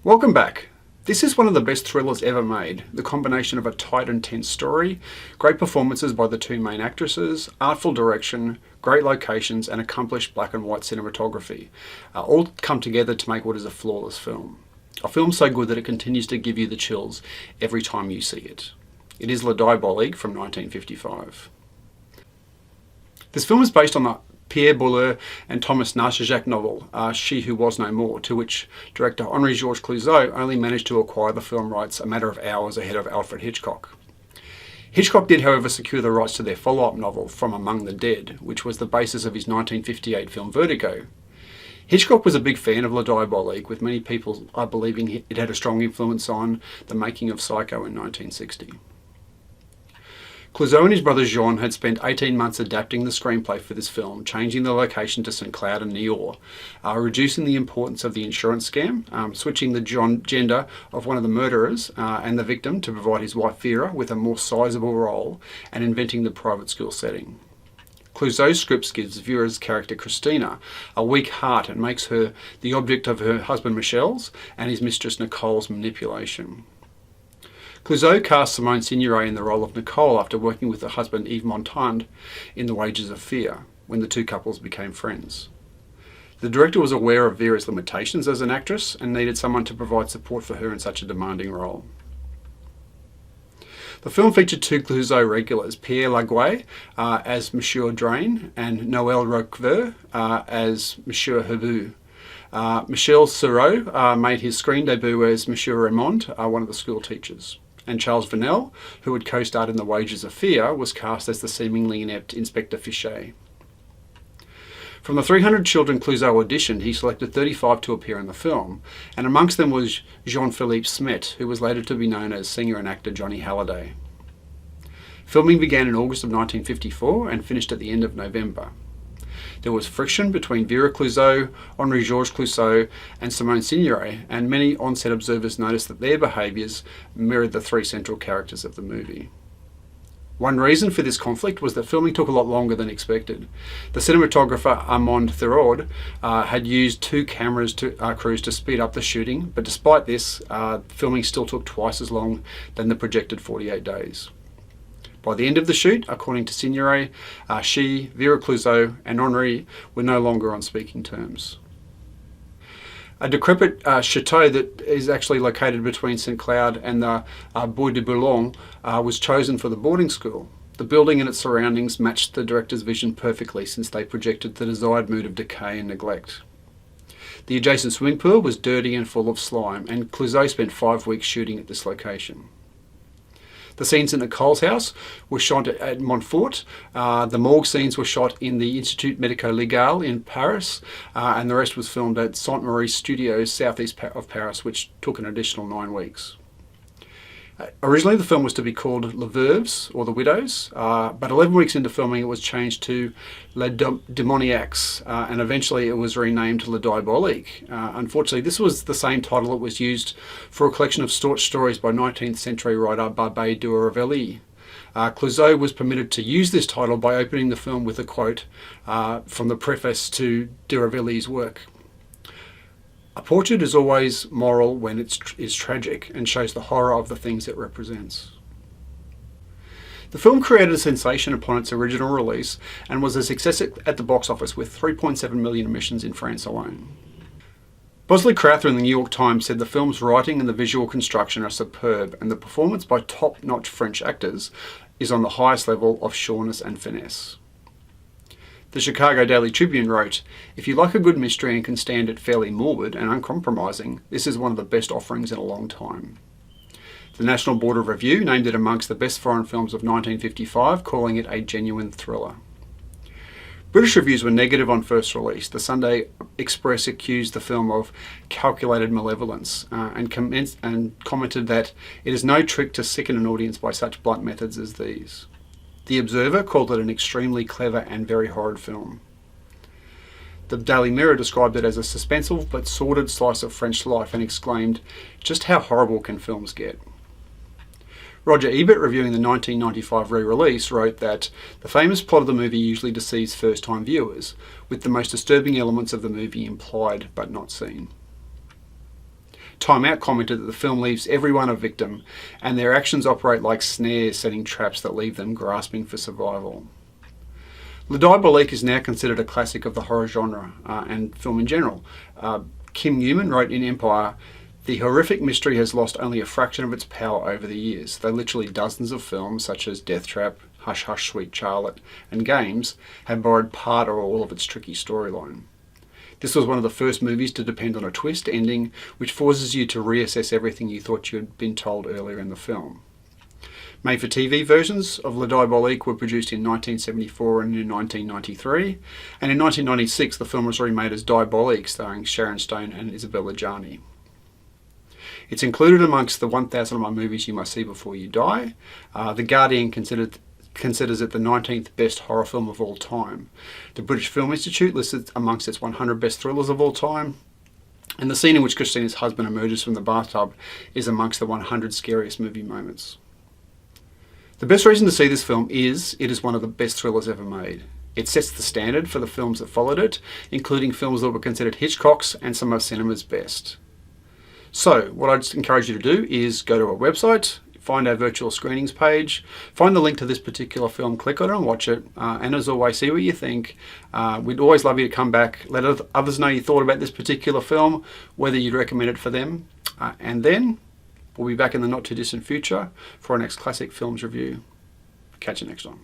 Welcome back. This is one of the best thrillers ever made. The combination of a tight and tense story, great performances by the two main actresses, artful direction, great locations and accomplished black and white cinematography all come together to make what is a flawless film. A film so good that it continues to give you the chills every time you see it. It is Les Diaboliques from 1955. This film is based on the Pierre Boulez and Thomas Narcejac novel, She Who Was No More, to which director Henri Georges Clouzot only managed to acquire the film rights a matter of hours ahead of Alfred Hitchcock. Hitchcock did, however, secure the rights to their follow-up novel, From Among the Dead, which was the basis of his 1958 film Vertigo. Hitchcock was a big fan of Les Diaboliques, with many people believing it had a strong influence on the making of Psycho in 1960. Clouzot and his brother Jean had spent 18 months adapting the screenplay for this film, changing the location to St. Cloud and Niort, reducing the importance of the insurance scam, switching the gender of one of the murderers and the victim to provide his wife Vera with a more sizable role, and inventing the private school setting. Clouzot's script gives Vera's character Christina a weak heart and makes her the object of her husband Michel's and his mistress Nicole's manipulation. Clouzot cast Simone Signoret in the role of Nicole after working with her husband Yves Montand in The Wages of Fear, when the two couples became friends. The director was aware of Vera's limitations as an actress and needed someone to provide support for her in such a demanding role. The film featured two Clouzot regulars, Pierre Laguet as Monsieur Drain and Noël Roquevert as Monsieur Herbu. Michel Serrault made his screen debut as Monsieur Raymond, one of the school teachers. And Charles Vanel, who had co-starred in The Wages of Fear, was cast as the seemingly inept Inspector Fichet. From the 300 children Clouzot auditioned, he selected 35 to appear in the film, and amongst them was Jean-Philippe Smet, who was later to be known as singer and actor Johnny Hallyday. Filming began in August of 1954 and finished at the end of November. There was friction between Vera Clouzot, Henri Georges Clouzot and Simone Signoret, and many on-set observers noticed that their behaviours mirrored the three central characters of the movie. One reason for this conflict was that filming took a lot longer than expected. The cinematographer Armand Thiraud had used two cameras crews to speed up the shooting, but despite this, filming still took twice as long than the projected 48 days. By the end of the shoot, according to Signoret, she, Vera Clouzot and Henri were no longer on speaking terms. A decrepit chateau that is actually located between St. Cloud and the Bois de Boulogne was chosen for the boarding school. The building and its surroundings matched the director's vision perfectly, since they projected the desired mood of decay and neglect. The adjacent swimming pool was dirty and full of slime, and Clouzot spent 5 weeks shooting at this location. The scenes in Nicole's house were shot at Montfort. The morgue scenes were shot in the Institut Médico-Légal in Paris, and the rest was filmed at Sainte Marie Studios, southeast of Paris, which took an additional 9 weeks. Originally, the film was to be called Les Veuves, or The Widows, but 11 weeks into filming it was changed to Les Demoniaques, and eventually it was renamed Les Diaboliques. Unfortunately, this was the same title that was used for a collection of short stories by 19th century writer Barbé d'Aurevilly. Clouzot was permitted to use this title by opening the film with a quote from the preface to d'Aurevilly's work. A portrait is always moral when it is tragic and shows the horror of the things it represents. The film created a sensation upon its original release and was a success at the box office, with 3.7 million admissions in France alone. Bosley Crowther in the New York Times said the film's writing and the visual construction are superb, and the performance by top-notch French actors is on the highest level of sureness and finesse. The Chicago Daily Tribune wrote, "If you like a good mystery and can stand it fairly morbid and uncompromising, this is one of the best offerings in a long time." The National Board of Review named it amongst the best foreign films of 1955, calling it a genuine thriller. British reviews were negative on first release. The Sunday Express accused the film of calculated malevolence and commented that it is no trick to sicken an audience by such blunt methods as these. The Observer called it an extremely clever and very horrid film. The Daily Mirror described it as a suspenseful but sordid slice of French life and exclaimed, "Just how horrible can films get?" Roger Ebert, reviewing the 1995 re-release, wrote that the famous plot of the movie usually deceives first-time viewers, with the most disturbing elements of the movie implied but not seen. Time Out commented that the film leaves everyone a victim, and their actions operate like snares, setting traps that leave them grasping for survival. Les Diaboliques is now considered a classic of the horror genre and film in general. Kim Newman wrote in Empire, "The horrific mystery has lost only a fraction of its power over the years, though literally dozens of films such as Death Trap, Hush Hush Sweet Charlotte, and Games have borrowed part or all of its tricky storyline. This was one of the first movies to depend on a twist ending, which forces you to reassess everything you thought you had been told earlier in the film." Made-for-TV versions of Les Diaboliques were produced in 1974 and in 1993, and in 1996 the film was remade as Diaboliques, starring Sharon Stone and Isabella Gianni. It's included amongst the 1001 movies you must see before you die. The Guardian considers it the 19th best horror film of all time. The British Film Institute lists it amongst its 100 best thrillers of all time. And the scene in which Christina's husband emerges from the bathtub is amongst the 100 scariest movie moments. The best reason to see this film is it is one of the best thrillers ever made. It sets the standard for the films that followed it, including films that were considered Hitchcock's and some of cinema's best. So, what I'd encourage you to do is go to our website, find our virtual screenings page, find the link to this particular film, click on it and watch it, and as always, see what you think. We'd always love you to come back, let others know you thought about this particular film, whether you'd recommend it for them, and then we'll be back in the not too distant future for our next Classic Films review. Catch you next time.